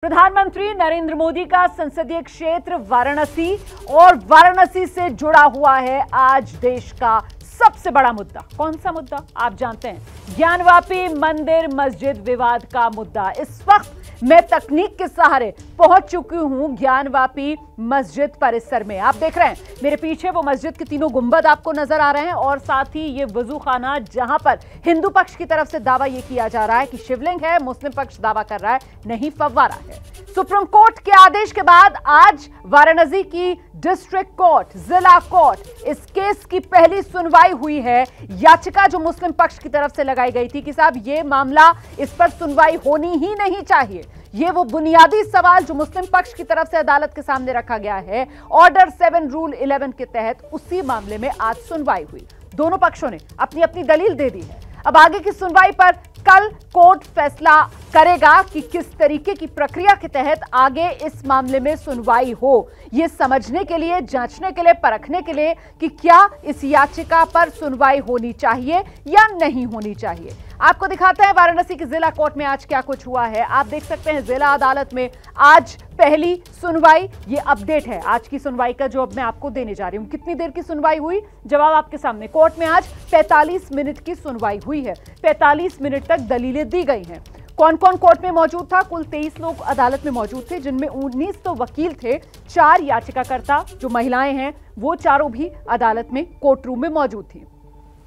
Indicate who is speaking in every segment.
Speaker 1: प्रधानमंत्री नरेंद्र मोदी का संसदीय क्षेत्र वाराणसी और वाराणसी से जुड़ा हुआ है आज देश का सबसे बड़ा मुद्दा। कौन सा मुद्दा आप जानते हैं? ज्ञानवापी मंदिर मस्जिद विवाद का मुद्दा। इस वक्त मैं तकनीक के सहारे पहुंच चुकी हूं ज्ञानवापी मस्जिद परिसर में। आप देख रहे हैं मेरे पीछे वो मस्जिद के तीनों गुंबद आपको नजर आ रहे हैं और साथ ही ये वजू खाना जहां पर हिंदू पक्ष की तरफ से दावा ये किया जा रहा है कि शिवलिंग है, मुस्लिम पक्ष दावा कर रहा है नहीं फव्वारा है। सुप्रीम कोर्ट के आदेश के बाद आज वाराणसी की डिस्ट्रिक्ट कोर्ट, जिला कोर्ट इस केस की पहली सुनवाई हुई है। याचिका जो मुस्लिम पक्ष की तरफ से लगाई गई थी कि साहब ये मामला, इस पर सुनवाई होनी ही नहीं चाहिए, ये वो बुनियादी सवाल जो मुस्लिम पक्ष की तरफ से अदालत के सामने रखा गया है ऑर्डर 7 रूल 11 के तहत, उसी मामले में आज सुनवाई हुई। दोनों पक्षों ने अपनी अपनी दलील दे दी है। अब आगे की सुनवाई पर कल कोर्ट फैसला करेगा कि किस तरीके की प्रक्रिया के तहत आगे इस मामले में सुनवाई हो, यह समझने के लिए, जांचने के लिए, परखने के लिए कि क्या इस याचिका पर सुनवाई होनी चाहिए या नहीं होनी चाहिए। आपको दिखाते हैं वाराणसी की जिला कोर्ट में आज क्या कुछ हुआ है। आप देख सकते हैं जिला अदालत में आज पहली सुनवाई, ये अपडेट है आज की सुनवाई का जो अब मैं आपको देने जा रही हूं। कितनी देर की सुनवाई हुई, जवाब आपके सामने। कोर्ट में आज 45 मिनट की सुनवाई हुई है। 45 मिनट तक दलीलें दी गई हैं। कौन कौन कोर्ट में मौजूद था? कुल 23 लोग अदालत में मौजूद थे, जिनमें 19 तो वकील थे, 4 याचिकाकर्ता जो महिलाएं हैं वो चारों भी अदालत में कोर्ट रूम में मौजूद थी।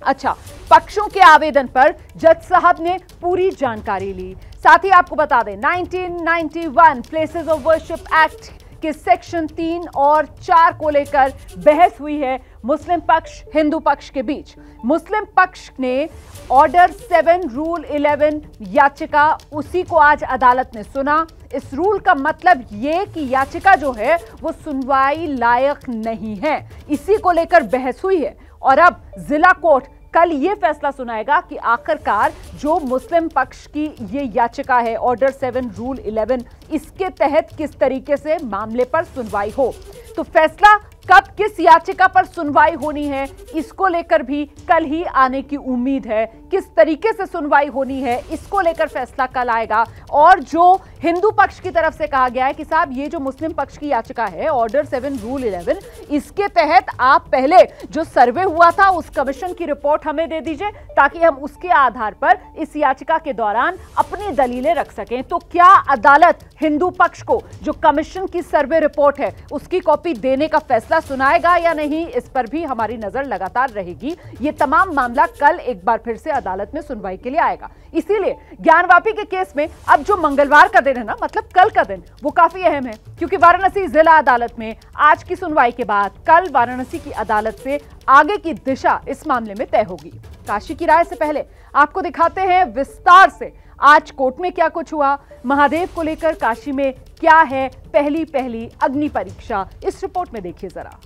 Speaker 1: अच्छा, पक्षों के आवेदन पर जज साहब ने पूरी जानकारी ली। साथ ही आपको बता दें 1991 प्लेसेस ऑफ वर्शिप एक्ट के सेक्शन 3 और 4 को लेकर बहस हुई है मुस्लिम पक्ष हिंदू पक्ष के बीच। मुस्लिम पक्ष ने ऑर्डर 7 रूल 11 याचिका, उसी को आज अदालत ने सुना। इस रूल का मतलब ये कि याचिका जो है वो सुनवाई लायक नहीं है, इसी को लेकर बहस हुई है। और अब जिला कोर्ट कल ये फैसला सुनाएगा कि आखिरकार जो मुस्लिम पक्ष की ये याचिका है ऑर्डर 7 रूल 11, इसके तहत किस तरीके से मामले पर सुनवाई हो। तो फैसला कब किस याचिका पर सुनवाई होनी है, इसको लेकर भी कल ही आने की उम्मीद है। किस तरीके से सुनवाई होनी है, इसको लेकर फैसला कल आएगा। और जो हिंदू पक्ष की तरफ से कहा गया है कि साहब ये जो मुस्लिम पक्ष की याचिका है ऑर्डर 7 रूल 11, इसके तहत आप पहले जो सर्वे हुआ था उस कमीशन की रिपोर्ट हमें दे दीजिए ताकि हम उसके आधार पर इस याचिका के दौरान अपनी दलीलें रख सकें। तो क्या अदालत हिंदू पक्ष को जो कमीशन की सर्वे रिपोर्ट है उसकी कॉपी देने का फैसला सुनाएगा या नहीं, इस पर भी हमारी नजर लगातार रहेगी। ये तमाम मामला कल एक बार फिर से अदालत में सुनवाई के लिए आएगा। इसीलिए ज्ञानवापी के केस में अब जो मंगलवार का दिन है ना, मतलब कल का दिन, वो काफी अहम है क्योंकि वाराणसी जिला अदालत में आज की सुनवाई के बाद कल वाराणसी की अदालत से आगे की दिशा इस मामले में तय होगी। काशी की राय से पहले आपको दिखाते हैं विस्तार से आज कोर्ट में क्या कुछ हुआ, महादेव को लेकर काशी में क्या है पहली अग्नि परीक्षा। इस रिपोर्ट में देखिए जरा।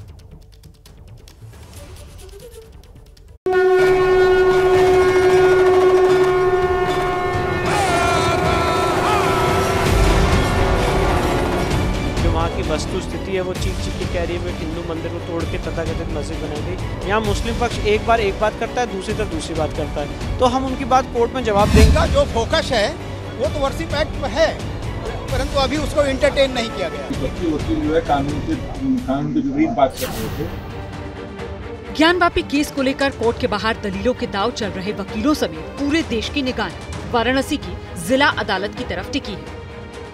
Speaker 2: वस्तु स्थिति है वो चीख के कह रही है हिंदू मंदिर को तोड़ के तथाकथित मस्जिद बनाई गई। यहाँ मुस्लिम पक्ष एक बार एक बात करता है, दूसरी तरफ दूसरी बात करता है, तो हम उनकी बात कोर्ट में जवाब देंगे।
Speaker 3: जो फोकस है वो तो वर्शिप एक्ट में है, परंतु अभी उसको एंटरटेन नहीं किया गया।
Speaker 4: वकील जो है कानून के विपरीत बात कर रहे थे।
Speaker 5: ज्ञानवापी केस को लेकर कोर्ट के बाहर दलीलों के दाव चल रहे वकीलों समेत पूरे देश की निगाहें वाराणसी की जिला अदालत की तरफ टिकी है,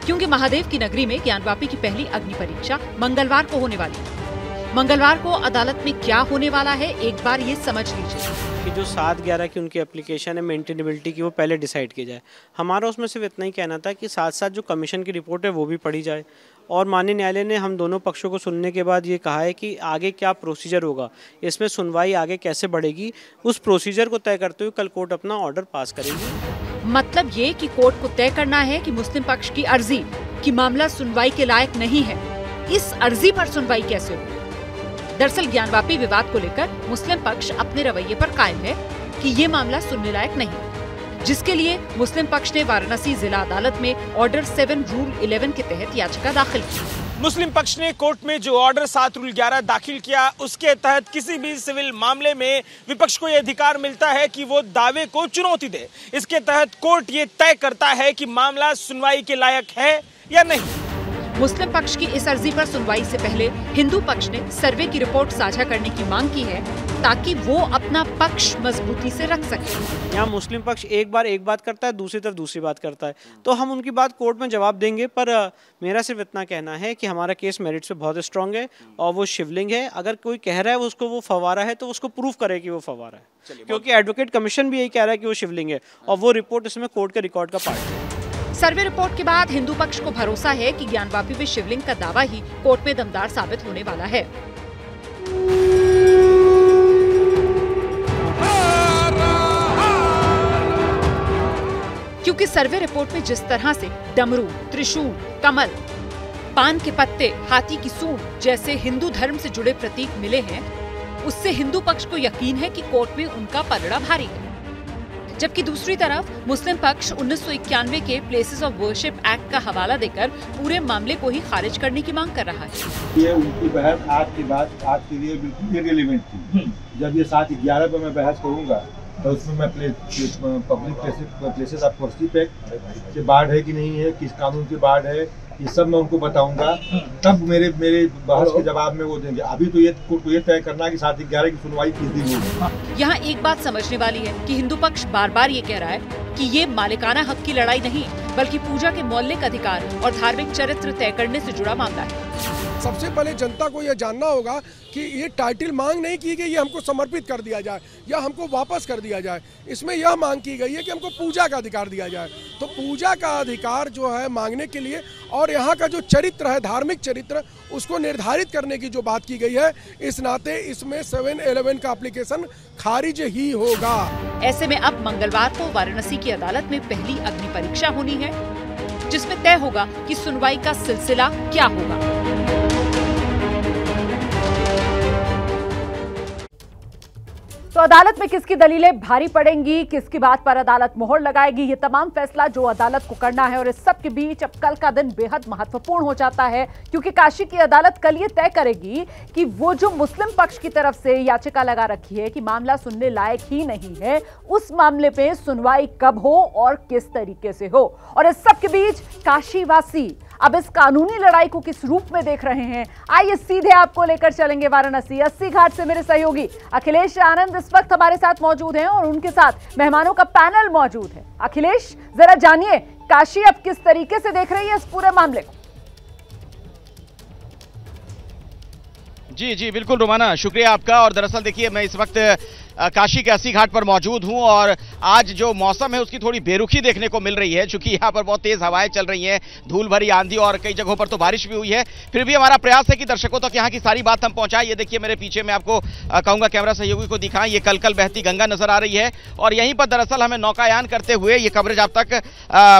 Speaker 5: क्योंकि महादेव की नगरी में ज्ञानवापी की पहली अग्नि परीक्षा मंगलवार को होने वाली है। मंगलवार को अदालत में क्या होने वाला है, एक बार ये समझ लीजिए
Speaker 2: कि जो 7/11 की उनकी एप्लीकेशन है मेंटेनेबिलिटी की, वो पहले डिसाइड की जाए। हमारा उसमें सिर्फ इतना ही कहना था कि साथ साथ जो कमीशन की रिपोर्ट है वो भी पढ़ी जाए। और माननीय न्यायालय ने हम दोनों पक्षों को सुनने के बाद ये कहा है कि आगे क्या प्रोसीजर होगा, इसमें सुनवाई आगे कैसे बढ़ेगी, उस प्रोसीजर को तय करते हुए कल कोर्ट अपना ऑर्डर पास करेगी।
Speaker 5: मतलब ये कि कोर्ट को तय करना है कि मुस्लिम पक्ष की अर्जी कि मामला सुनवाई के लायक नहीं है, इस अर्जी पर सुनवाई कैसे हो। दरअसल ज्ञानवापी विवाद को लेकर मुस्लिम पक्ष अपने रवैये पर कायम है कि ये मामला सुनने लायक नहीं, जिसके लिए मुस्लिम पक्ष ने वाराणसी जिला अदालत में ऑर्डर 7 रूल 11 के तहत याचिका दाखिल की।
Speaker 6: मुस्लिम पक्ष ने कोर्ट में जो ऑर्डर 7 रूल 11 दाखिल किया, उसके तहत किसी भी सिविल मामले में विपक्ष को यह अधिकार मिलता है कि वो दावे को चुनौती दे। इसके तहत कोर्ट ये तय करता है कि मामला सुनवाई के लायक है या नहीं।
Speaker 5: मुस्लिम पक्ष की इस अर्जी पर सुनवाई से पहले हिंदू पक्ष ने सर्वे की रिपोर्ट साझा करने की मांग की है ताकि वो अपना पक्ष मजबूती से रख सके।
Speaker 2: यहाँ मुस्लिम पक्ष एक बात करता है, दूसरी तरफ दूसरी बात करता है, तो हम उनकी बात कोर्ट में जवाब देंगे। पर मेरा सिर्फ इतना कहना है कि हमारा केस मेरिट्स पे बहुत स्ट्रांग है और वो शिवलिंग है। अगर कोई कह रहा है उसको वो फव्वारा है तो उसको प्रूफ करे कि वो फव्वारा है, क्योंकि एडवोकेट कमीशन भी यही कह रहा है कि वो शिवलिंग है और वो रिपोर्ट इसमें कोर्ट के रिकॉर्ड का पार्ट है।
Speaker 5: सर्वे रिपोर्ट के बाद हिंदू पक्ष को भरोसा है कि ज्ञानवापी में शिवलिंग का दावा ही कोर्ट में दमदार साबित होने वाला है। क्योंकि सर्वे रिपोर्ट में जिस तरह से डमरू, त्रिशूल, कमल, पान के पत्ते, हाथी की सूंड जैसे हिंदू धर्म से जुड़े प्रतीक मिले हैं, उससे हिंदू पक्ष को यकीन है कि कोर्ट में उनका पलड़ा भारी है। जबकि दूसरी तरफ मुस्लिम पक्ष 1991 के प्लेसेस ऑफ वर्शिप एक्ट का हवाला देकर पूरे मामले को ही खारिज करने की मांग कर रहा है।
Speaker 4: ये उनकी बहस आज के बाद आज के लिए बिल्कुल इररिलेवेंट थी। जब ये 7/11 पर मैं बहस करूंगा तो उसमें मैं public places of worship act से बाढ़ है कि नहीं है, किस कानून से बाढ़ है, ये सब मैं उनको बताऊंगा, तब मेरे बहस के जवाब में वो देंगे। अभी तो ये तय करना है कि 7/11 की सुनवाई किस दिन होगी।
Speaker 5: यहाँ एक बात समझने वाली है कि हिंदू पक्ष बार बार ये कह रहा है कि ये मालिकाना हक की लड़ाई नहीं बल्कि पूजा के मौलिक अधिकार और धार्मिक चरित्र तय करने से जुड़ा मामला है।
Speaker 7: सबसे पहले जनता को यह जानना होगा कि ये टाइटल मांग नहीं की गई, ये हमको समर्पित कर दिया जाए या हमको वापस कर दिया जाए। इसमें यह मांग की गई है कि हमको पूजा का अधिकार दिया जाए। तो पूजा का अधिकार जो है मांगने के लिए और यहाँ का जो चरित्र है, धार्मिक चरित्र, उसको निर्धारित करने की जो बात की गई है, इस नाते इसमें 7/11 का एप्लीकेशन खारिज ही होगा।
Speaker 5: ऐसे में अब मंगलवार को वाराणसी की अदालत में पहली अग्नि परीक्षा होनी है, जिसमें तय होगा कि सुनवाई का सिलसिला क्या होगा।
Speaker 1: तो अदालत में किसकी दलीलें भारी पड़ेंगी, किसकी बात पर अदालत मोहर लगाएगी, ये तमाम फैसला जो अदालत को करना है। और इस सब के बीच अब कल का दिन बेहद महत्वपूर्ण हो जाता है, क्योंकि काशी की अदालत कल ये तय करेगी कि वो जो मुस्लिम पक्ष की तरफ से याचिका लगा रखी है कि मामला सुनने लायक ही नहीं है, उस मामले पे सुनवाई कब हो और किस तरीके से हो। और इस सब के बीच काशीवासी अब इस कानूनी लड़ाई को किस रूप में देख रहे हैं, आइए सीधे आपको लेकर चलेंगे वाराणसी। 80 घाट से मेरे सहयोगी अखिलेश आनंद इस वक्त हमारे साथ मौजूद हैं और उनके साथ मेहमानों का पैनल मौजूद है। अखिलेश, जरा जानिए काशी अब किस तरीके से देख रही है इस पूरे मामले को।
Speaker 8: जी बिल्कुल रोमाना, शुक्रिया आपका। और दरअसल देखिए, मैं इस वक्त काशी के 80 घाट पर मौजूद हूं और आज जो मौसम है उसकी थोड़ी बेरुखी देखने को मिल रही है, क्योंकि यहाँ पर बहुत तेज हवाएं चल रही हैं, धूल भरी आंधी और कई जगहों पर तो बारिश भी हुई है। फिर भी हमारा प्रयास है कि दर्शकों तक यहाँ की सारी बात हम पहुंचाएं। ये देखिए मेरे पीछे, मैं आपको कहूंगा कैमरा सहयोगी को दिखाएं, ये कल बहती गंगा नजर आ रही है और यहीं पर दरअसल हमें नौकायान करते हुए ये कवरेज आप तक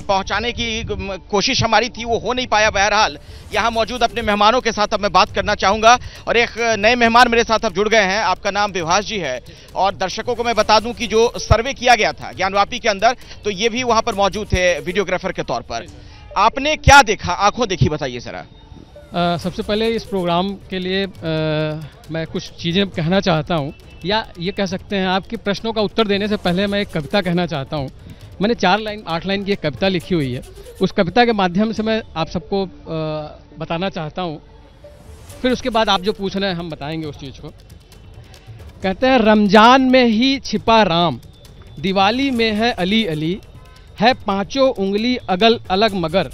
Speaker 8: पहुंचाने की कोशिश हमारी थी, वो हो नहीं पाया। बहरहाल यहाँ मौजूद अपने मेहमानों के साथ अब मैं बात करना चाहूंगा और एक नए मेहमान मेरे साथ अब जुड़ गए हैं। आपका नाम विभास जी है और दर्शकों को मैं बता दूं कि जो सर्वे किया गया था ज्ञानवापी के अंदर, तो ये भी वहां पर मौजूद थे वीडियोग्राफर के तौर पर। आपने क्या देखा, आंखों देखी, बताइए जरा।
Speaker 9: सबसे पहले इस प्रोग्राम के लिए मैं कुछ चीज़ें कहना चाहता हूं, या ये कह सकते हैं आपके प्रश्नों का उत्तर देने से पहले मैं एक कविता कहना चाहता हूं। मैंने 8 लाइन की एक कविता लिखी हुई है, उस कविता के माध्यम से मैं आप सबको बताना चाहता हूं, फिर उसके बाद आप जो पूछ रहे हैं हम बताएंगे उस चीज़ को। कहते हैं, रमजान में ही छिपा राम, दिवाली में है अली अली, है पांचों उंगली अगल अलग मगर,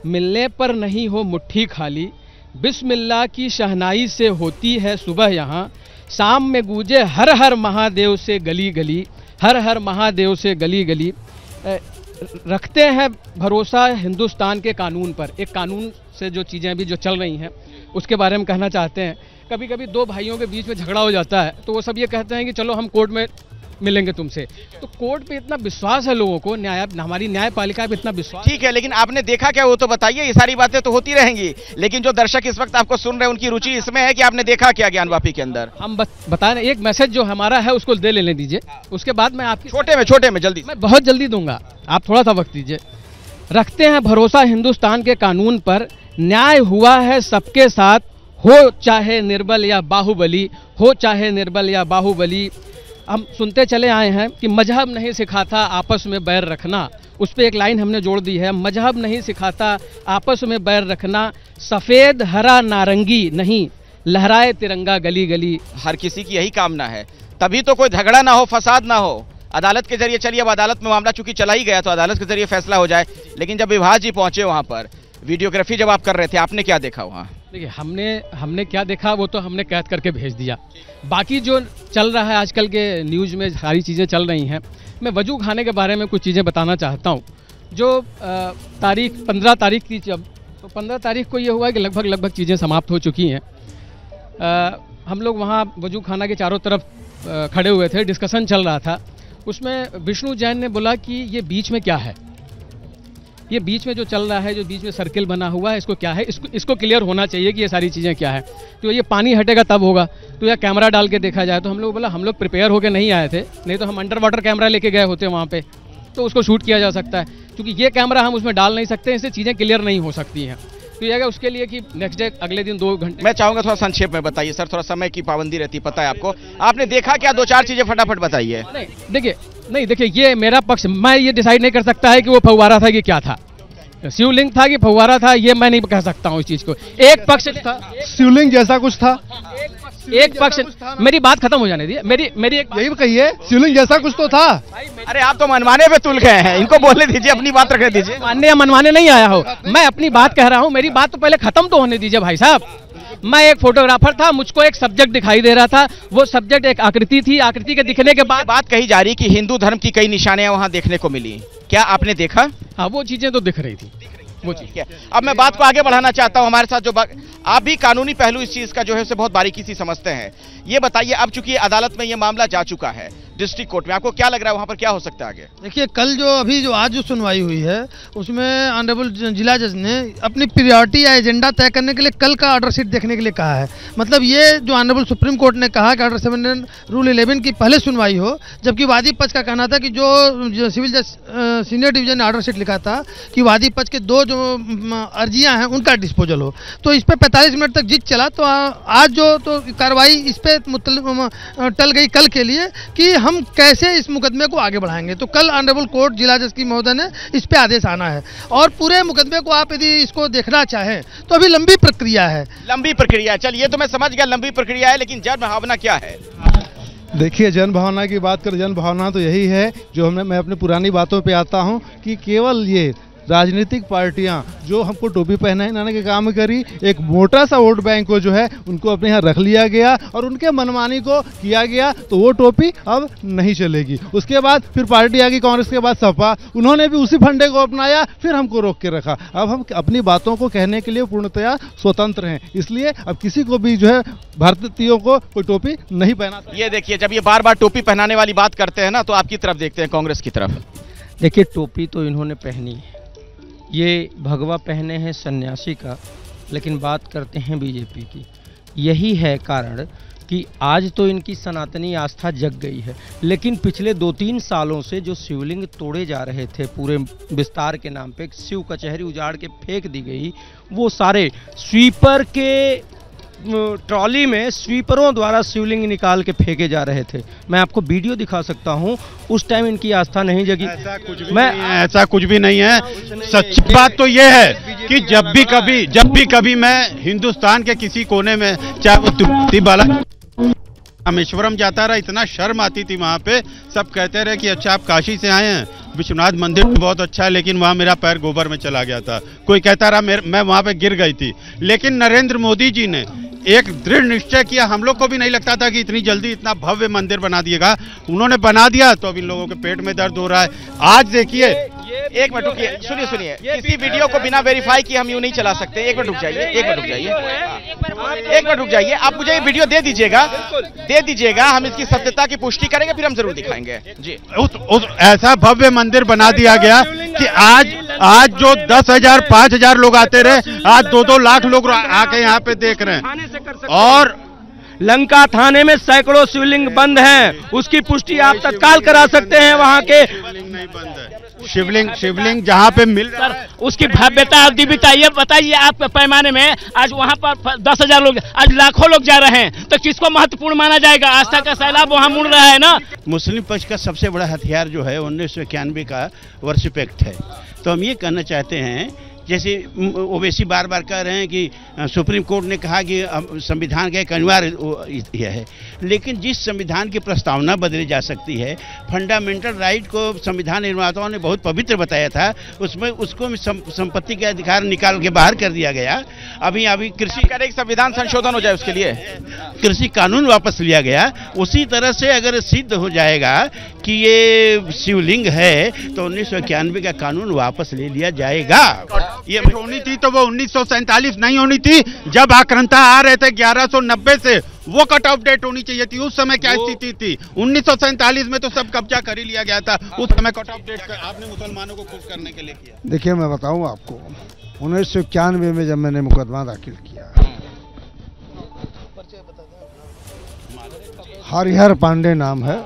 Speaker 9: मिलने पर नहीं हो मुट्ठी खाली, बिस्मिल्लाह की शहनाई से होती है सुबह यहाँ, शाम में गूंजे हर हर महादेव से गली गली, हर हर महादेव से गली गली। रखते हैं भरोसा हिंदुस्तान के कानून पर। एक कानून से जो चीज़ें अभी जो चल रही हैं उसके बारे में कहना चाहते हैं। कभी कभी दो भाइयों के बीच में झगड़ा हो जाता है तो वो सब ये कहते हैं कि चलो हम कोर्ट में मिलेंगे तुमसे, तो कोर्ट पे इतना विश्वास है लोगों को, हमारी न्यायपालिका पे इतना विश्वास।
Speaker 8: ठीक है, लेकिन आपने देखा क्या वो तो बताइए। ये सारी बातें तो होती रहेंगी, लेकिन जो दर्शक इस वक्त आपको सुन रहे हैं उनकी रुचि इसमें है कि आपने देखा क्या ज्ञानवापी के अंदर।
Speaker 9: हम बता रहे, एक मैसेज जो हमारा है उसको दे लेने दीजिए, उसके बाद मैं आपकी
Speaker 8: छोटे में जल्दी,
Speaker 9: मैं बहुत जल्दी दूंगा, आप थोड़ा सा वक्त दीजिए। रखते हैं भरोसा हिंदुस्तान के कानून पर, न्याय हुआ है सबके साथ, हो चाहे निर्बल या बाहुबली, हो चाहे निर्बल या बाहुबली। हम सुनते चले आए हैं कि मजहब नहीं सिखाता आपस में बैर रखना, उस पर एक लाइन हमने जोड़ दी है, मजहब नहीं सिखाता आपस में बैर रखना, सफ़ेद हरा नारंगी नहीं लहराए तिरंगा गली गली।
Speaker 8: हर किसी की यही कामना है, तभी तो कोई झगड़ा ना हो, फसाद ना हो। अदालत के जरिए, चलिए अब अदालत में मामला चूंकि चला ही गया तो अदालत के जरिए फैसला हो जाए। लेकिन जब विभाग जी पहुंचे वहां पर, वीडियोग्राफी जब आप कर रहे थे, आपने क्या देखा वहां?
Speaker 9: देखिए, हमने क्या देखा वो तो हमने कैद करके भेज दिया। बाकी जो चल रहा है आजकल के न्यूज़ में सारी चीज़ें चल रही हैं। मैं वजू खाने के बारे में कुछ चीज़ें बताना चाहता हूँ। जो तारीख 15 तारीख थी, जब तो 15 तारीख को ये हुआ कि लगभग चीज़ें समाप्त हो चुकी हैं। हम लोग वहाँ वजू खाना के चारों तरफ खड़े हुए थे, डिस्कशन चल रहा था। उसमें विष्णु जैन ने बोला कि ये बीच में क्या है, ये बीच में जो चल रहा है, जो बीच में सर्किल बना हुआ है, इसको क्या है, इसको क्लियर होना चाहिए कि ये सारी चीज़ें क्या है। तो ये पानी हटेगा तब होगा, तो यह कैमरा डाल के देखा जाए। तो हम लोग बोला, हम लोग प्रिपेयर होकर नहीं आए थे, नहीं तो हम अंडर वाटर कैमरा लेके गए होते वहाँ पे, तो उसको शूट किया जा सकता है। क्योंकि ये कैमरा हम उसमें डाल नहीं सकते, इससे चीज़ें क्लियर नहीं हो सकती हैं। तो ये उसके लिए कि नेक्स्ट डे, अगले दिन 2 घंटे।
Speaker 8: मैं चाहूंगा थोड़ा संक्षेप में बताइए सर, थोड़ा समय की पाबंदी रहती, पता है आपको। आपने देखा क्या, 2-4 चीजें फटाफट बताइए।
Speaker 9: नहीं देखिए, ये मेरा पक्ष, मैं ये डिसाइड नहीं कर सकता है कि वो फव्वारा था कि क्या था, शिवलिंग था कि फव्वारा था, ये मैं नहीं कह सकता हूँ इस चीज को। एक पक्ष था,
Speaker 10: शिवलिंग जैसा कुछ था,
Speaker 9: एक पक्ष। मेरी बात खत्म हो जाने दी, मेरी एक
Speaker 10: यही कहिए, शिवलिंग जैसा कुछ तो था।
Speaker 8: अरे आप तो मनवाने पे तुल गए हैं, इनको बोलने दीजिए, अपनी बात रखने दीजिए।
Speaker 9: मानने या मनवाने नहीं आया हो, मैं अपनी बात कह रहा हूँ। मेरी बात तो पहले खत्म तो होने दीजिए भाई साहब। मैं एक फोटोग्राफर था, मुझको एक सब्जेक्ट दिखाई दे रहा था, वो सब्जेक्ट एक आकृति थी। आकृति के दिखने के बाद
Speaker 8: बात कही जा रही कि हिंदू धर्म की कई निशानियां वहां देखने को मिली, क्या आपने देखा?
Speaker 9: हाँ, वो चीजें तो दिख रही थी, वो चीज
Speaker 8: है। अब मैं बात को आगे बढ़ाना चाहता हूं। हमारे साथ जो आप भी कानूनी पहलू इस चीज का जो है उसे बहुत बारीकी से समझते हैं, ये बताइए, अब चूंकि अदालत में ये मामला जा चुका है, डिस्ट्रिक्ट कोर्ट में, आपको क्या लग रहा है वहां पर क्या हो सकता है आगे?
Speaker 10: देखिए, कल जो आज जो सुनवाई हुई है उसमें ऑनरेबल जिला जज ने अपनी प्रायोरिटी या एजेंडा तय करने के लिए कल का ऑर्डर शीट देखने के लिए कहा है। मतलब ये जो ऑनरेबल सुप्रीम कोर्ट ने कहा कि ऑर्डर 7 रूल 11 की पहले सुनवाई हो, जबकि वादी पक्ष का कहना था कि जो सिविल जज सीनियर डिवीजन ने ऑर्डर शीट लिखा था कि वादी पक्ष के 2 जो अर्जियां हैं उनका डिस्पोजल हो। तो इस पर 45 मिनट तक जिद चला। तो आज जो तो कार्रवाई इस पर टल गई कल के लिए कि हम कैसे इस मुकदमे को आगे बढ़ाएंगे। तो कल ऑनरेबल कोर्ट जिला जज की महोदय ने इस पे आदेश आना है। और पूरे मुकदमे को आप यदि इसको देखना चाहें तो अभी लंबी प्रक्रिया है।
Speaker 8: लंबी प्रक्रिया, चलिए तो मैं समझ गया लंबी प्रक्रिया है, लेकिन जन भावना क्या है?
Speaker 10: देखिए, जन भावना की बात करें, जन भावना तो यही है जो मैं अपनी पुरानी बातों पे आता हूँ कि केवल ये राजनीतिक पार्टियां जो हमको टोपी पहनाने के काम करी, एक मोटा सा वोट बैंक को जो है उनको अपने यहाँ रख लिया गया और उनके मनमानी को किया गया, तो वो टोपी अब नहीं चलेगी। उसके बाद फिर पार्टी आ गई कांग्रेस के बाद सपा, उन्होंने भी उसी फंडे को अपनाया, फिर हमको रोक के रखा। अब हम अपनी बातों को कहने के लिए पूर्णतया स्वतंत्र हैं, इसलिए अब किसी को भी जो है भारतीयों को कोई टोपी नहीं पहना।
Speaker 8: ये देखिए, जब ये बार बार टोपी पहनाने वाली बात करते हैं ना, तो आपकी तरफ देखते हैं, कांग्रेस की तरफ।
Speaker 11: देखिए, टोपी तो इन्होंने पहनी है, ये भगवा पहने हैं सन्यासी का, लेकिन बात करते हैं बीजेपी की। यही है कारण कि आज तो इनकी सनातनी आस्था जग गई है, लेकिन पिछले 2-3 सालों से जो शिवलिंग तोड़े जा रहे थे पूरे विस्तार के नाम पे, शिव कचहरी उजाड़ के फेंक दी गई, वो सारे स्वीपर के ट्रॉली में स्वीपरों द्वारा शिवलिंग निकाल के फेंके जा रहे थे। मैं आपको वीडियो दिखा सकता हूं, उस टाइम इनकी आस्था नहीं जगी।
Speaker 12: ऐसा कुछ भी नहीं है। सच्ची बात तो यह है कि जब भी कभी मैं हिंदुस्तान के किसी कोने में, चाहे वो तिरुपति बाला रामेश्वरम जाता रहा, इतना शर्म आती थी वहाँ पे। सब कहते रहे कि अच्छा आप काशी से आए हैं, विश्वनाथ मंदिर बहुत अच्छा है, लेकिन वहाँ मेरा पैर गोबर में चला गया था। कोई कहता रहा मैं वहाँ पे गिर गई थी। लेकिन नरेंद्र मोदी जी ने एक दृढ़ निश्चय किया। हम लोग को भी नहीं लगता था कि इतनी जल्दी इतना भव्य मंदिर बना दिएगा, उन्होंने बना दिया, तो अब इन लोगों के पेट में दर्द हो रहा है। आज देखिए,
Speaker 8: एक मिनट रुकिए, सुनिए, किसी वीडियो को बिना वेरीफाई किए हम यूं नहीं चला सकते। एक मिनट रुक जाइए, आप मुझे ये वीडियो दे दीजिएगा, हम इसकी सत्यता की पुष्टि करेंगे, फिर हम जरूर दिखाएंगे जी।
Speaker 12: ऐसा भव्य मंदिर बना दिया गया कि आज जो 10,000 5,000 लोग आते रहे, आज 2-2 लाख लोग आके यहाँ पे देख रहे हैं। और
Speaker 11: लंका थाने में सैकड़ों शिवलिंग बंद हैं, उसकी पुष्टि आप तत्काल करा सकते हैं। वहाँ के
Speaker 12: नहीं बंद है, शिवलिंग जहाँ पे मिल रहा है
Speaker 13: उसकी भव्यता और दिव्यता ये बताइए। आप पैमाने में आज वहाँ पर 10,000 लोग, आज लाखों लोग जा रहे हैं, तो किसको महत्वपूर्ण माना जाएगा? आस्था का सैलाब वहाँ मुड़ रहा है ना।
Speaker 12: मुस्लिम पक्ष का सबसे बड़ा हथियार जो है 1991 का वर्शिप एक्ट है। तो हम ये कहना चाहते हैं, जैसे ओवैसी बार बार कह रहे हैं कि सुप्रीम कोर्ट ने कहा कि संविधान का एक अनिवार्य यह है, लेकिन जिस संविधान की प्रस्तावना बदली जा सकती है, फंडामेंटल राइट को संविधान निर्माताओं ने बहुत पवित्र बताया था, उसमें उसको संपत्ति के अधिकार निकाल के बाहर कर दिया गया। अभी कृषि
Speaker 8: संविधान संशोधन हो जाए, उसके लिए
Speaker 12: कृषि कानून वापस लिया गया। उसी तरह से अगर सिद्ध हो जाएगा कि ये शिवलिंग है तो 1991 का कानून वापस ले लिया जाएगा। ये होनी थी तो वो 1947 नहीं होनी थी, जब आक्रांता आ रहे थे 1190 से, वो कट ऑफ डेट होनी चाहिए थी। उस समय क्या स्थिति थी? 1947 में तो सब कब्जा कर ही लिया गया था। उस समय कट ऑफ डेट आपने मुसलमानों को खुश करने के लिए किया।
Speaker 14: देखिए, मैं बताऊं आपको, 1991 में जब मैंने मुकदमा दाखिल किया, हरिहर पांडे नाम है,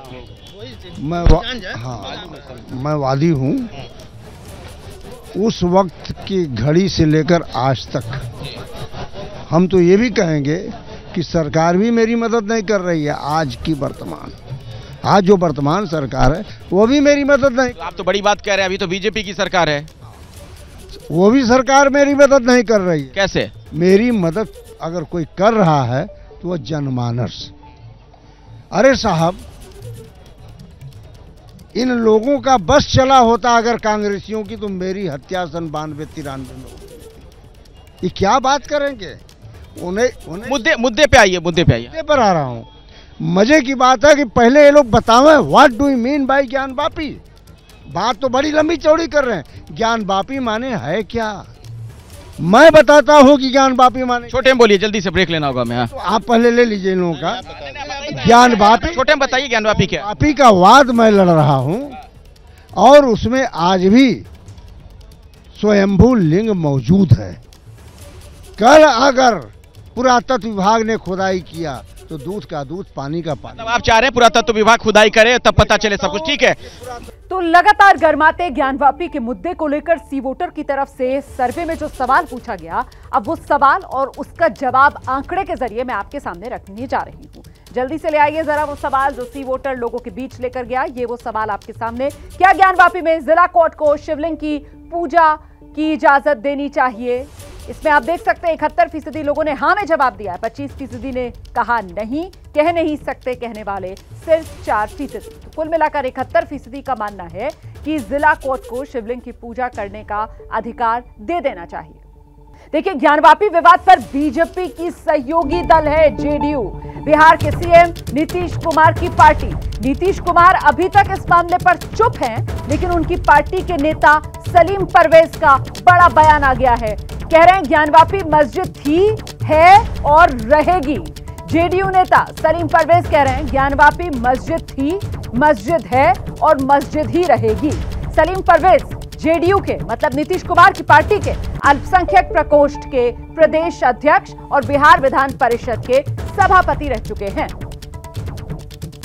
Speaker 14: मैं वादी हूँ। उस वक्त की घड़ी से लेकर आज तक हम तो ये भी कहेंगे कि सरकार भी मेरी मदद नहीं कर रही है। आज जो वर्तमान सरकार है वो भी मेरी मदद नहीं।
Speaker 8: आप तो बड़ी बात कह रहे हैं, अभी तो बीजेपी की सरकार है,
Speaker 14: वो भी सरकार मेरी मदद नहीं कर रही है।
Speaker 8: कैसे?
Speaker 14: मेरी मदद अगर कोई कर रहा है तो वो जनमानस। अरे साहब, इन लोगों का बस चला होता अगर कांग्रेसियों की, तो मेरी हत्या सन 92-93 में होती। ये क्या बात करेंगे? उन्हें
Speaker 8: मुद्दे पे आइए। मुद्दे
Speaker 14: पर आ रहा हूँ। मजे की बात है कि पहले ये लोग बतावें what do you mean by Gyanvapi. बात तो बड़ी लंबी चौड़ी कर रहे हैं। ज्ञानवापी माने है क्या? मैं बताता हूँ कि ज्ञानवापी माने।
Speaker 8: छोटे में बोलिए, जल्दी से ब्रेक लेना होगा। मैं
Speaker 14: तो आप पहले ले लीजिए इन लोगों का ज्ञानवापी।
Speaker 8: छोटे में बताइए ज्ञानवापी क्या?
Speaker 14: वापी का वाद मैं लड़ रहा हूँ और उसमें आज भी स्वयंभू लिंग मौजूद है। कल अगर पुरातत्व विभाग ने खुदाई किया तो दूध का दूध, पानी का पानी।
Speaker 8: मतलब आप चाह रहे हैं पुरातत्व विभाग खुदाई करे तब पता चले सब कुछ? ठीक है।
Speaker 1: तो लगातार गर्माते ज्ञानवापी के मुद्दे को लेकर सी वोटर की तरफ से सर्वे में जो सवाल पूछा गया, अब वो सवाल और उसका जवाब आंकड़े के जरिए मैं आपके सामने रखने जा रही हूँ। जल्दी से ले आइए जरा वो सवाल जो सी वोटर लोगों के बीच लेकर गया। ये वो सवाल आपके सामने। क्या ज्ञानवापी में जिला कोर्ट को शिवलिंग की पूजा की इजाजत देनी चाहिए? इसमें आप देख सकते हैं 71% लोगों ने हाँ में जवाब दिया है, 25% ने कहा नहीं, कह नहीं सकते कहने वाले सिर्फ 4%। तो कुल मिलाकर 71% का मानना है कि जिला कोर्ट को शिवलिंग की पूजा करने का अधिकार दे देना चाहिए। देखिए, ज्ञानवापी विवाद पर बीजेपी की सहयोगी दल है जेडीयू। बिहार के सीएम नीतीश कुमार की पार्टी। नीतीश कुमार अभी तक इस मामले पर चुप हैं, लेकिन उनकी पार्टी के नेता सलीम परवेज का बड़ा बयान आ गया है। कह रहे हैं ज्ञानवापी मस्जिद थी, है और रहेगी। जेडीयू नेता सलीम परवेज कह रहे हैं ज्ञानवापी मस्जिद थी, मस्जिद है और मस्जिद ही रहेगी। सलीम परवेज जेडीयू के मतलब नीतीश कुमार की पार्टी के अल्पसंख्यक प्रकोष्ठ के प्रदेश अध्यक्ष और बिहार विधान परिषद के सभापति रह चुके हैं।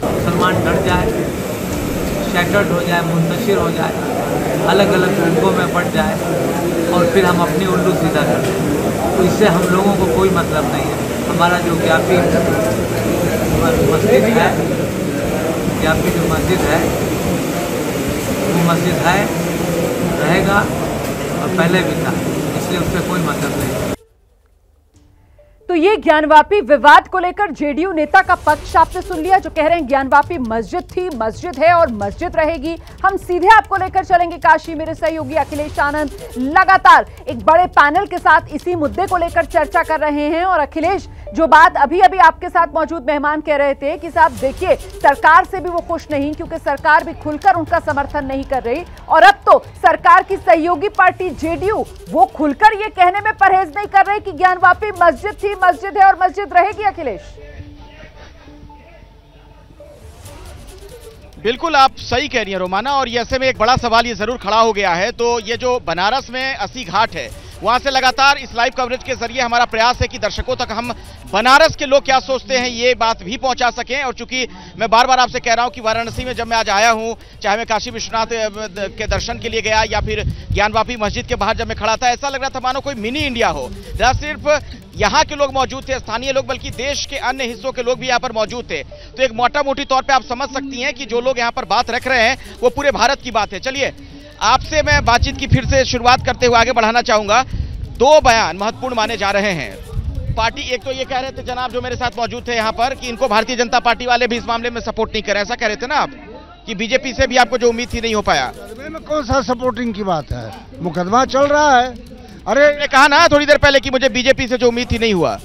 Speaker 15: मुसलमान डर जाए, शैटर्ड हो जाए, मुंतशिर हो जाए, अलग अलग गुटों में बढ़ जाए और फिर हम अपनी उल्लू सीधा कर दें, तो इससे हम लोगों को कोई मतलब नहीं है। हमारा जो ज्ञापी मस्जिद है, ज्ञापी जो मस्जिद है वो मस्जिद है, रहेगा और पहले भी था, इसलिए उससे कोई मतलब नहीं।
Speaker 1: तो ये ज्ञानवापी विवाद को लेकर जेडीयू नेता का पक्ष आपने सुन लिया, जो कह रहे हैं ज्ञानवापी मस्जिद थी, मस्जिद है और मस्जिद रहेगी। हम सीधे आपको लेकर चलेंगे काशी। मेरे सहयोगी अखिलेश आनंद लगातार एक बड़े पैनल के साथ इसी मुद्दे को लेकर चर्चा कर रहे हैं। और अखिलेश, जो बात अभी अभी आपके साथ मौजूद मेहमान कह रहे थे कि साहब देखिए, सरकार से भी वो खुश नहीं, क्योंकि सरकार भी खुलकर उनका समर्थन नहीं कर रही, और अब तो सरकार की सहयोगी पार्टी जेडीयू वो खुलकर ये कहने में परहेज नहीं कर रही कि ज्ञानवापी मस्जिद थी, मस्जिद है और मस्जिद रहेगी। अखिलेश,
Speaker 8: बिल्कुल आप सही कह रही हैं रोमाना, और ऐसे में एक बड़ा सवाल ये जरूर खड़ा हो गया है। तो ये जो बनारस में अस्सी घाट है, वहां से लगातार इस लाइव कवरेज के जरिए हमारा प्रयास है कि दर्शकों तक हम बनारस के लोग क्या सोचते हैं ये बात भी पहुंचा सकें। और चूंकि मैं बार बार आपसे कह रहा हूं कि वाराणसी में जब मैं आज आया हूं, चाहे मैं काशी विश्वनाथ के दर्शन के लिए गया या फिर ज्ञानवापी मस्जिद के बाहर जब मैं खड़ा था, ऐसा लग रहा था मानो कोई मिनी इंडिया हो। न सिर्फ यहाँ के लोग मौजूद थे, स्थानीय लोग, बल्कि देश के अन्य हिस्सों के लोग भी यहाँ पर मौजूद थे। तो एक मोटा मोटी तौर पर आप समझ सकती हैं कि जो लोग यहाँ पर बात रख रहे हैं वो पूरे भारत की बात है। चलिए आपसे मैं बातचीत की फिर से शुरुआत करते हुए आगे बढ़ाना चाहूंगा। दो बयान महत्वपूर्ण माने जा रहे हैं। पार्टी एक तो ये कह रहे थे जनाब जो मेरे साथ मौजूद थे यहाँ पर कि इनको भारतीय जनता पार्टी वाले भी इस मामले में सपोर्ट नहीं करें, ऐसा कह रहे थे ना आप कि बीजेपी से भी आपको जो उम्मीद थी नहीं हो पाया।
Speaker 14: में कौन सा सपोर्टिंग की बात है, मुकदमा चल रहा है। अरे
Speaker 8: मैंने कहा ना थोड़ी देर पहले कि मुझे बीजेपी से जो उम्मीद थी नहीं हुआ।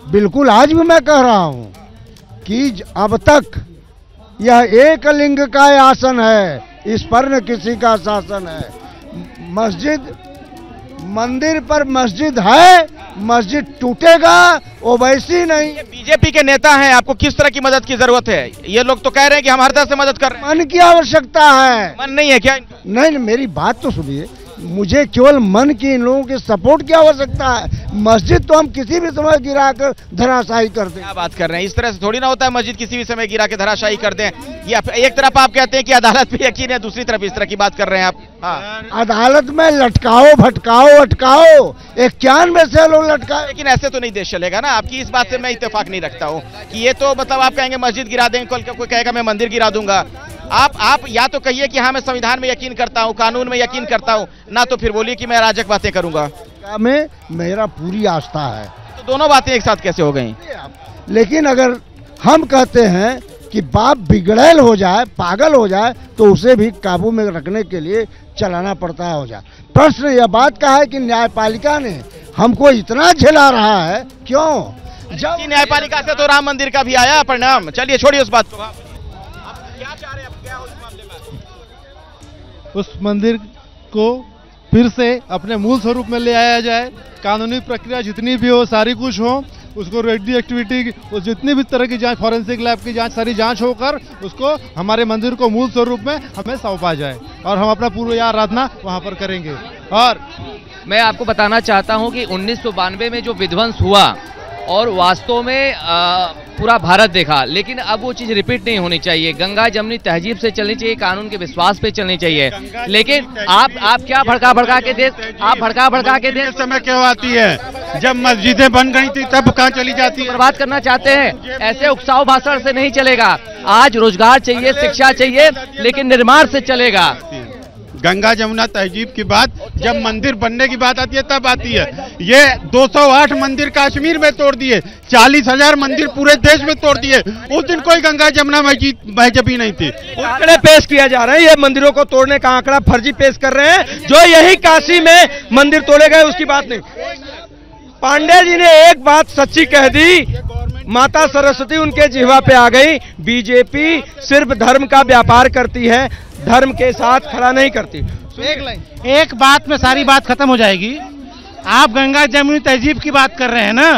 Speaker 14: बिल्कुल, आज भी मैं कह रहा हूँ कि अब तक यह एक लिंग का आसन है, इस पर न किसी का शासन है। मस्जिद, मंदिर पर मस्जिद है, मस्जिद टूटेगा ओवैसी नहीं।
Speaker 8: बीजेपी के नेता हैं, आपको किस तरह की मदद की जरूरत है? ये लोग तो कह रहे हैं कि हम हर तरह से मदद कर रहे हैं।
Speaker 14: मन की आवश्यकता है।
Speaker 8: मन नहीं है क्या?
Speaker 14: नहीं, मेरी बात तो सुनिए, मुझे केवल मन की इन लोगों के सपोर्ट की आवश्यकता है। मस्जिद तो हम किसी भी समय गिराकर धराशायी कर दें।
Speaker 8: क्या बात कर रहे हैं? इस तरह से थोड़ी ना होता है, मस्जिद किसी भी समय गिरा के धराशायी कर दें। ये एक तरफ आप कहते हैं कि अदालत पे यकीन है, दूसरी तरफ इस तरह की बात कर रहे हैं आप। हाँ,
Speaker 14: अदालत में लटकाओ, भटकाओ, अटकाओ, 91 से लोग लटकाओ।
Speaker 8: लेकिन ऐसे तो नहीं देश चलेगा ना। आपकी इस बात से मैं इत्तेफाक नहीं रखता हूँ कि ये तो मतलब आप कहेंगे मस्जिद गिरा देंगे, कल कोई कहेगा मैं मंदिर गिरा दूंगा। आप या तो कहिए कि हाँ मैं संविधान में यकीन करता हूँ, कानून में यकीन करता हूँ, ना तो फिर बोलिए कि मैं अराजक बातें करूंगा।
Speaker 14: में मेरा पूरी आस्था है।
Speaker 8: तो दोनों बातें एक साथ कैसे हो गई?
Speaker 14: लेकिन अगर हम कहते हैं कि बाप बिगड़ैल हो जाए, पागल हो जाए, तो उसे भी काबू में रखने के लिए चलाना पड़ता हो जाए। प्रश्न यह बात का है कि न्यायपालिका ने हमको इतना झेला रहा है क्यों?
Speaker 8: जब न्यायपालिका से तो राम मंदिर का भी आया परिणाम। चलिए छोड़िए उस बात को। क्या चाह रहे हैं, क्या हो इस मामले में?
Speaker 16: उस मंदिर को फिर से अपने मूल स्वरूप में ले आया जाए, कानूनी प्रक्रिया जितनी भी हो सारी कुछ हो, उसको रेडियो एक्टिविटी, उस जितनी भी तरह की जांच, फॉरेंसिक लैब की जांच, सारी जांच होकर उसको हमारे मंदिर को मूल स्वरूप में हमें सौंपा जाए और हम अपना पूरी आराधना वहां पर करेंगे। और
Speaker 17: मैं आपको बताना चाहता हूं कि 1992 में जो विध्वंस हुआ और वास्तव में पूरा भारत देखा, लेकिन अब वो चीज रिपीट नहीं होनी चाहिए। गंगा जमनी तहजीब से चलनी चाहिए, कानून के विश्वास पे चलनी चाहिए। लेकिन आप क्या भड़का के देश, आप भड़का के देश
Speaker 12: समय क्यों आती है? जब मस्जिदें बन गई थी तब कहाँ चली जाती है?
Speaker 17: बर्बाद करना चाहते हैं, ऐसे उकसाव भाषण से नहीं चलेगा। आज रोजगार चाहिए, शिक्षा चाहिए, लेकिन निर्माण से चलेगा।
Speaker 12: गंगा जमुना तहजीब की बात जब मंदिर बनने की बात आती है तब आती है। ये 208 मंदिर कश्मीर में तोड़ दिए, 40,000 मंदिर पूरे देश में तोड़ दिए। उस दिन कोई गंगा जमुना मस्जिद ही नहीं थी।
Speaker 18: आंकड़े पेश किया जा रहे हैं, ये मंदिरों को तोड़ने का आंकड़ा फर्जी पेश कर रहे हैं। जो यही काशी में मंदिर तोड़े गए उसकी बात नहीं। पांडे जी ने एक बात सच्ची कह दी, माता सरस्वती उनके जिह्वा पे आ गई। बीजेपी सिर्फ धर्म का व्यापार करती है, धर्म के साथ खड़ा नहीं करती।
Speaker 19: एक बात में सारी बात खत्म हो जाएगी। आप गंगा जमुनी तहजीब की बात कर रहे हैं ना,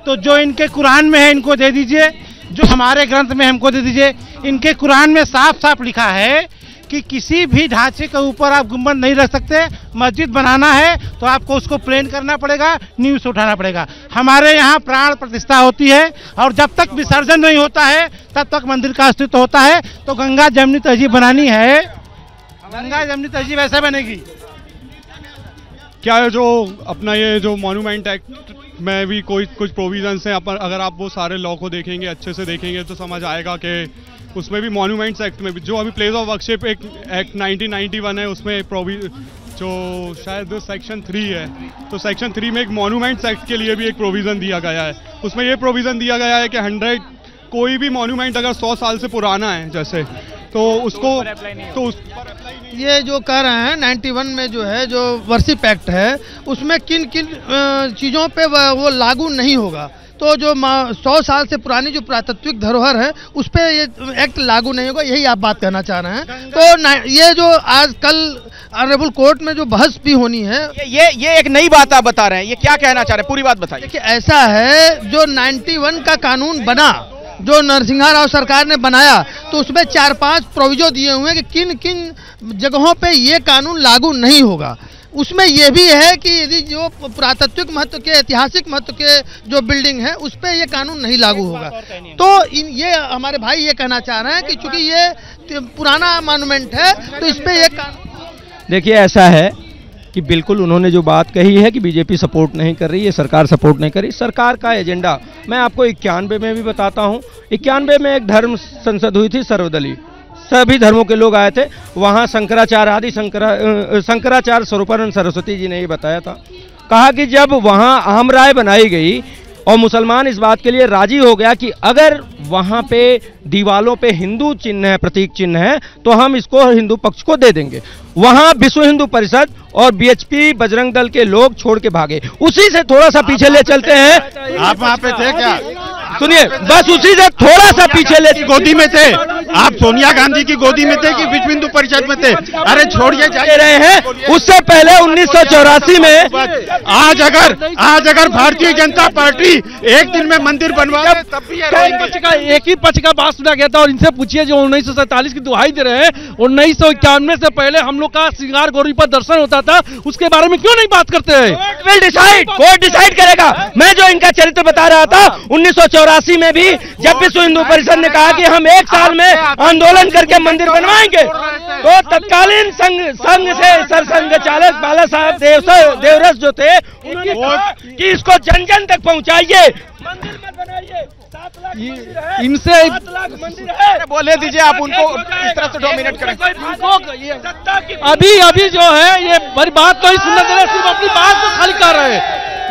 Speaker 19: तो जो इनके कुरान में है इनको दे दीजिए, जो हमारे ग्रंथ में हमको दे दीजिए। इनके कुरान में साफ साफ लिखा है कि किसी भी ढांचे के ऊपर आप गुंबद नहीं रख सकते। मस्जिद बनाना है तो आपको उसको प्लेन करना पड़ेगा, नींव से उठाना पड़ेगा। हमारे यहाँ प्राण प्रतिष्ठा होती है और जब तक विसर्जन नहीं होता है तब तक मंदिर का अस्तित्व होता है। तो गंगा जमुनी तहजीब बनानी है, गंगा जमुनी तहजीब ऐसे बनेगी।
Speaker 20: क्या है जो अपना ये जो मॉन्यूमेंट एक्ट में भी कुछ प्रोविजंस हैं, अगर आप वो सारे लॉ को देखेंगे, अच्छे से देखेंगे तो समझ आएगा कि उसमें भी मॉन्यूमेंट्स एक्ट में भी जो अभी प्लेस ऑफ वर्शिप एक एक्ट 1991 है, उसमें जो शायद सेक्शन 3 है, तो सेक्शन 3 में एक मॉन्यूमेंट्स एक्ट के लिए भी एक प्रोविज़न दिया गया है। उसमें ये प्रोविज़न दिया गया है कि कोई भी मॉन्यूमेंट अगर 100 साल से पुराना है जैसे, तो उसको तो
Speaker 10: ये जो कह रहे हैं 91 में जो है जो वर्शिप एक्ट है, उसमें किन किन चीज़ों पे वो लागू नहीं होगा। तो जो 100 साल से पुरानी जो पुरातत्विक धरोहर है उस पर ये एक्ट लागू नहीं होगा, यही आप बात कहना चाह रहे हैं। तो ये जो आज कल ऑनरेबल कोर्ट में जो बहस भी होनी है,
Speaker 8: ये एक नई बात आप बता रहे हैं, ये क्या कहना चाह रहे हैं, पूरी बात बताइए।
Speaker 10: देखिए ऐसा है, जो 91 का कानून बना, जो नरसिंहा राव सरकार ने बनाया, तो उसमें 4-5 प्रोविजो दिए हुए हैं कि किन किन जगहों पे ये कानून लागू नहीं होगा। उसमें ये भी है कि यदि जो पुरातत्विक महत्व के, ऐतिहासिक महत्व के जो बिल्डिंग है उस पर ये कानून नहीं लागू होगा। तो ये हमारे भाई ये कहना चाह रहे हैं कि चूंकि ये पुराना मॉन्यूमेंट है तो इस पे ये कानून।
Speaker 11: देखिए ऐसा है कि बिल्कुल उन्होंने जो बात कही है कि बीजेपी सपोर्ट नहीं कर रही है, सरकार सपोर्ट नहीं कर रही। सरकार का एजेंडा मैं आपको 91 में भी बताता हूँ। 91 में एक धर्म संसद हुई थी सर्वदलीय, सभी धर्मों के लोग आए थे वहाँ। शंकराचार्य स्वरूपानंद सरस्वती जी ने ये बताया था, कहा कि जब वहाँ अहम राय बनाई गई और मुसलमान इस बात के लिए राजी हो गया कि अगर वहाँ पे दीवालों पे हिंदू चिन्ह है, प्रतीक चिन्ह है, तो हम इसको हिंदू पक्ष को दे देंगे। वहाँ विश्व हिंदू परिषद और बीएचपी बजरंग दल के लोग छोड़ के भागे। उसी से थोड़ा सा पीछे ले चलते हैं।
Speaker 12: आप वहाँ पे थे क्या?
Speaker 11: सुनिए, बस उसी से थोड़ा सा पीछे ले,
Speaker 12: गोदी में थे आप? सोनिया गांधी की गोदी में थे कि विश्व हिंदू परिषद में थे? अरे छोड़िए, जा
Speaker 11: रहे हैं। उससे पहले 1984 में
Speaker 12: आज अगर भारतीय जनता पार्टी एक दिन में मंदिर बनवा तब भी
Speaker 19: एक ही पक्ष का बात सुना गया था। और इनसे पूछिए जो 1947 की दुहाई दे रहे हैं, 1991 से पहले हम लोग का श्रृंगार गौरी पर दर्शन होता था, उसके बारे में क्यों नहीं बात करते हैं?
Speaker 11: कोर्ट डिसाइड करेगा। मैं जो इनका चरित्र बता रहा था, 1984 में भी जब विश्व हिंदू परिषद ने कहा कि हम 1 साल में आंदोलन करके मंदिर बनवाएंगे, तो तत्कालीन संघ से सरसंघ चालक बाला साहब देवरस जो थे, उन्होंने कहा कि इसको जन जन तक पहुंचाइए, मंदिर मत बनाइए।
Speaker 19: इनसे
Speaker 8: बोले दीजिए आप उनको इस तरह से डोमिनेट करें।
Speaker 19: अभी जो है ये बड़ी बात तो ही सुनने दे रहे, सिर्फ अपनी बात को खाली कर रहे हैं।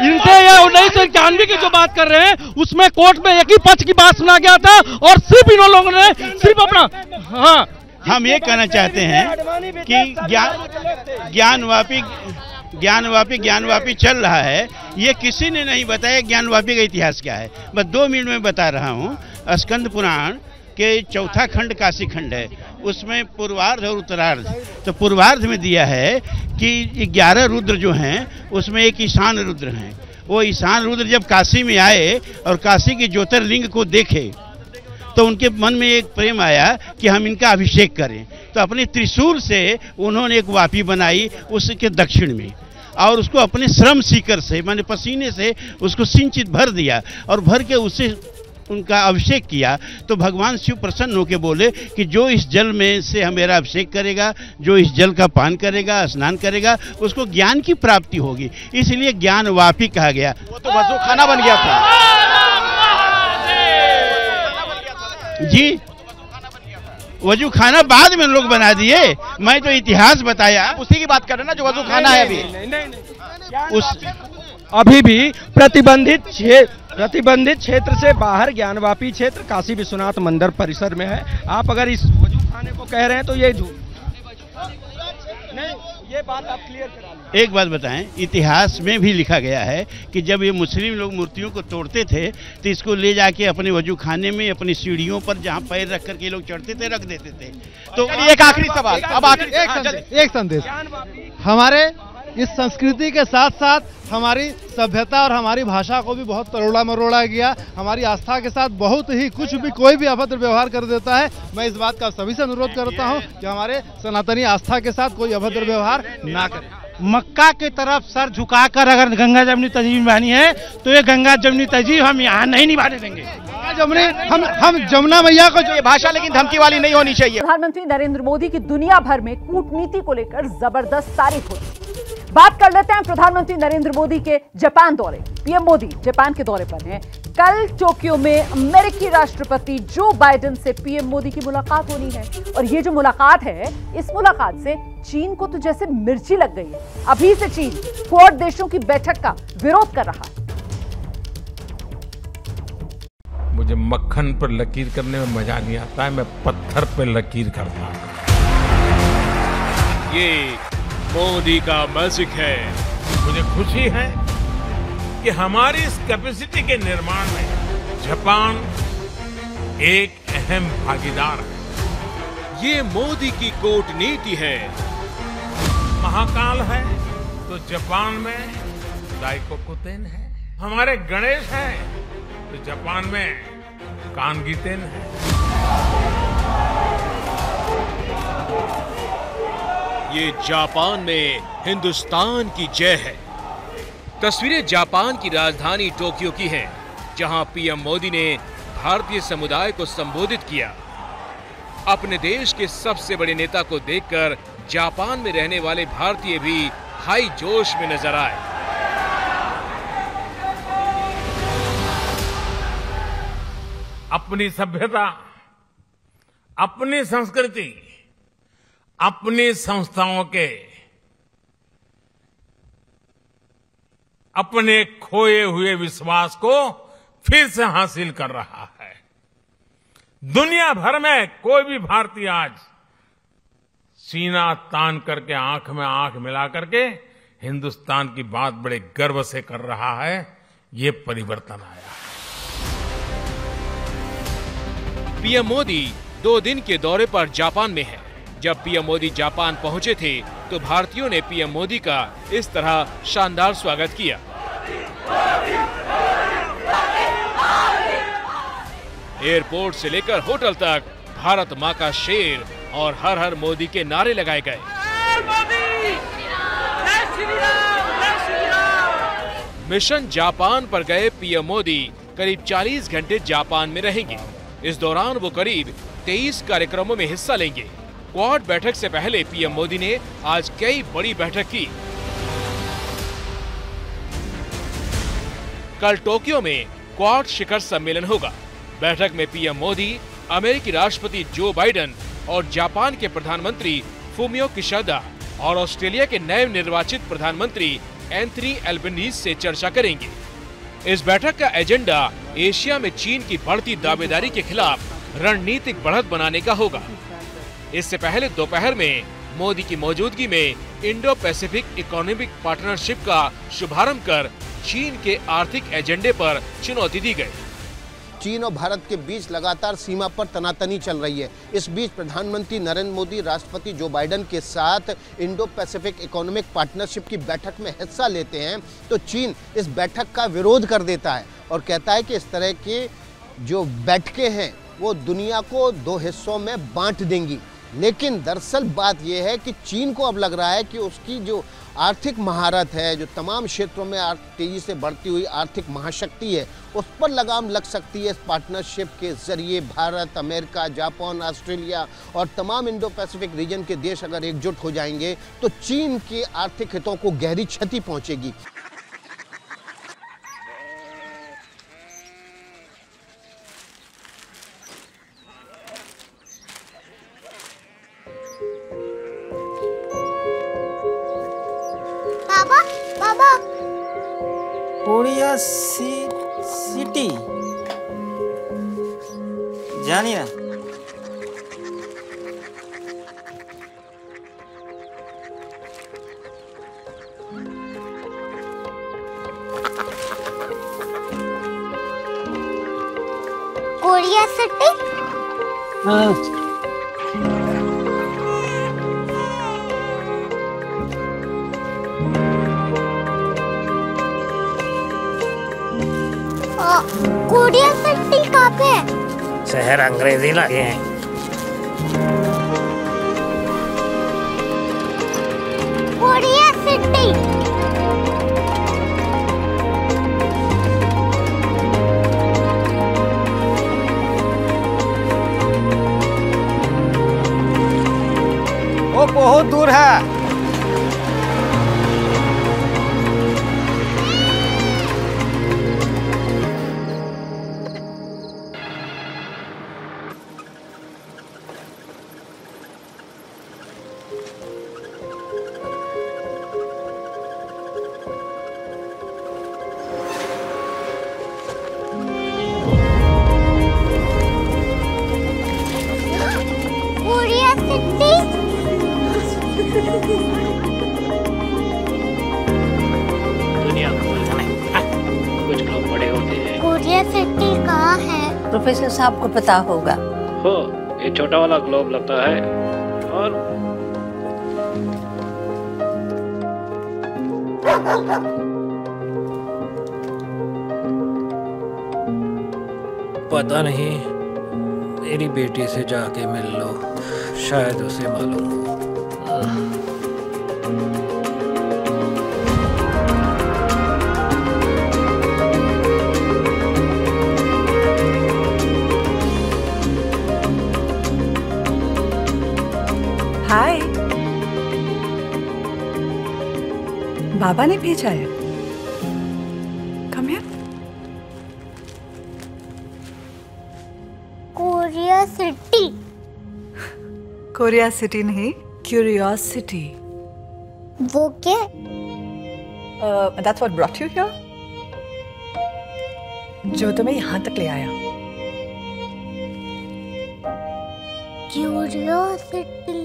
Speaker 19: इनसे ये 1991 की जो बात कर रहे हैं उसमें कोर्ट में एक ही पक्ष की बात सुना गया था और सिर्फ इन लोगों ने सिर्फ अपना। हाँ,
Speaker 12: हम ये कहना चाहते हैं कि ज्ञानवापी चल रहा है। ये किसी ने नहीं बताया ज्ञानवापी का इतिहास क्या है। मैं 2 मिनट में बता रहा हूँ। स्कंद पुराण के 4था खंड काशी खंड है, उसमें पूर्वार्ध और उत्तरार्ध। तो पूर्वार्ध में दिया है कि 11 रुद्र जो हैं उसमें एक ईशान रुद्र हैं। वो ईशान रुद्र जब काशी में आए और काशी के ज्योतिर्लिंग को देखे तो उनके मन में एक प्रेम आया कि हम इनका अभिषेक करें। तो अपने त्रिशूल से उन्होंने एक वापी बनाई उसके दक्षिण में, और उसको अपने श्रम सीकर से, माने पसीने से उसको सिंचित भर दिया और भर के उससे उनका अभिषेक किया। तो भगवान शिव प्रसन्न होकर बोले कि जो इस जल में से मेरा अभिषेक करेगा, जो इस जल का पान करेगा, स्नान करेगा, उसको ज्ञान की प्राप्ति होगी। इसलिए ज्ञानवापी कहा गया।
Speaker 8: वो तो वजू खाना बन गया था
Speaker 12: जी, वजू खाना बाद में लोग बना दिए। मैं तो इतिहास बताया।
Speaker 8: उसी की बात कर रहे ना जो वजू खाना है।
Speaker 11: अभी भी प्रतिबंधित क्षेत्र से बाहर ज्ञानवापी क्षेत्र काशी विश्वनाथ मंदिर परिसर में है। आप अगर इस वजू खाने को कह रहे हैं तो ये झूठ नहीं, ये बात आप क्लियर करा लीजिए।
Speaker 12: एक बात बताएं, इतिहास में भी लिखा गया है कि जब ये मुस्लिम लोग मूर्तियों को तोड़ते थे तो इसको ले जाके अपने वजू खाने में, अपनी सीढ़ियों पर जहां पैर रख करके लोग चढ़ते थे, रख देते थे। तो
Speaker 8: एक आखिरी सवाल, अब आखिरी
Speaker 16: एक संदेश हमारे इस संस्कृति के साथ साथ हमारी सभ्यता और हमारी भाषा को भी बहुत तरोड़ा मरोड़ा गया। हमारी आस्था के साथ बहुत ही कुछ भी कोई भी अभद्र व्यवहार कर देता है। मैं इस बात का सभी से अनुरोध करता हूं कि हमारे सनातनी आस्था के साथ कोई अभद्र व्यवहार ना करें।
Speaker 19: मक्का की तरफ सर झुकाकर अगर गंगा जमुनी तहजीब निभानी है तो ये गंगा जमुनी तहजीब हम यहाँ नहीं निभाने देंगे। हम जमुना मैया को
Speaker 8: ये भाषा लेकिन धमकी वाली नहीं होनी चाहिए।
Speaker 1: प्रधानमंत्री नरेंद्र मोदी की दुनिया भर में कूटनीति को लेकर जबरदस्त तारीफ होती। बात कर लेते हैं प्रधानमंत्री नरेंद्र मोदी के जापान दौरे। पीएम मोदी जापान के दौरे पर हैं। कल टोक्यो में अमेरिकी राष्ट्रपति जो बाइडेन से पीएम मोदी की मुलाकात होनी है, और ये जो मुलाकात है, इस मुलाकात से चीन को तो जैसे मिर्ची लग गई है। अभी से चीन क्वाड देशों की बैठक का विरोध कर रहा है।
Speaker 21: मुझे मक्खन पर लकीर करने में मजा नहीं आता है, मैं पत्थर पर लकीर करता हूं।
Speaker 22: ये मोदी का मैजिक है।
Speaker 21: मुझे खुशी है कि हमारी इस कैपेसिटी के निर्माण में जापान एक अहम भागीदार है।
Speaker 22: ये मोदी की कूटनीति है।
Speaker 21: महाकाल है तो जापान में दाइकोकुतेन है, हमारे गणेश है तो जापान में कानगीतेन है।
Speaker 22: ये जापान में हिंदुस्तान की जय है। तस्वीरें जापान की राजधानी टोक्यो की हैं, जहां पीएम मोदी ने भारतीय समुदाय को संबोधित किया। अपने देश के सबसे बड़े नेता को देखकर जापान में रहने वाले भारतीय भी हाई जोश में नजर आए।
Speaker 21: अपनी सभ्यता, अपनी संस्कृति, अपनी संस्थाओं के, अपने खोए हुए विश्वास को फिर से हासिल कर रहा है। दुनिया भर में कोई भी भारतीय आज सीना तान करके, आंख में आंख मिला करके हिंदुस्तान की बात बड़े गर्व से कर रहा है। ये परिवर्तन आया है।
Speaker 22: पीएम मोदी 2 दिन के दौरे पर जापान में हैं। जब पीएम मोदी जापान पहुंचे थे तो भारतीयों ने पीएम मोदी का इस तरह शानदार स्वागत किया। एयरपोर्ट से लेकर होटल तक भारत मां का शेर और हर हर मोदी के नारे लगाए गए। मिशन जापान पर गए पीएम मोदी करीब 40 घंटे जापान में रहेंगे। इस दौरान वो करीब 23 कार्यक्रमों में हिस्सा लेंगे। क्वाड बैठक से पहले पीएम मोदी ने आज कई बड़ी बैठक की। कल टोक्यो में क्वाड शिखर सम्मेलन होगा। बैठक में पीएम मोदी, अमेरिकी राष्ट्रपति जो बाइडेन और जापान के प्रधानमंत्री फुमियो किशिदा और ऑस्ट्रेलिया के नए निर्वाचित प्रधानमंत्री एंथनी एल्बनीज से चर्चा करेंगे। इस बैठक का एजेंडा एशिया में चीन की बढ़ती दावेदारी के खिलाफ रणनीतिक बढ़त बनाने का होगा। इससे पहले दोपहर में मोदी की मौजूदगी में इंडो पैसिफिक इकोनॉमिक पार्टनरशिप का शुभारंभ कर चीन के आर्थिक एजेंडे पर चुनौती दी गई।
Speaker 3: चीन और भारत के बीच लगातार सीमा पर तनातनी चल रही है। इस बीच प्रधानमंत्री नरेंद्र मोदी राष्ट्रपति जो बाइडेन के साथ इंडो पैसिफिक इकोनॉमिक पार्टनरशिप की बैठक में हिस्सा लेते हैं तो चीन इस बैठक का विरोध कर देता है और कहता है कि इस तरह की जो बैठकें हैं वो दुनिया को 2 हिस्सों में बांट देंगी। लेकिन दरअसल बात यह है कि चीन को अब लग रहा है कि उसकी जो आर्थिक महारत है, जो तमाम क्षेत्रों में तेजी से बढ़ती हुई आर्थिक महाशक्ति है, उस पर लगाम लग सकती है। इस पार्टनरशिप के जरिए भारत, अमेरिका, जापान, ऑस्ट्रेलिया और तमाम इंडो पैसिफिक रीजन के देश अगर एकजुट हो जाएंगे तो चीन के आर्थिक हितों को गहरी क्षति पहुंचेगी।
Speaker 6: कोरिया सिटी जानिए
Speaker 23: कोरिया सिटी। कोरिया सिटी कहाँ पे है?
Speaker 6: शहर अंग्रेजी लगे हैं।
Speaker 23: Korea city.
Speaker 6: वो बहुत दूर है।
Speaker 23: दुनिया कुछ लोग बड़े होते हैं। कोरिया सिटी कहाँ है?
Speaker 24: प्रोफेसर साहब को पता होगा।
Speaker 25: हो, ये छोटा वाला ग्लोब लगता है और
Speaker 21: पता नहीं, मेरी बेटी से जाके मिल लो, शायद उसे मालूम हो।
Speaker 2: बाबा ने भेजा है। Come here.
Speaker 23: Korea city.
Speaker 2: Korea city नहीं, क्यूरियोसिटी।
Speaker 23: वो क्या?
Speaker 2: That's what brought you here? जो तुम्हें यहाँ तक ले आया।
Speaker 23: क्यूरियोसिटी।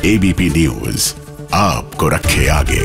Speaker 4: ABP न्यूज आपको रखे आगे।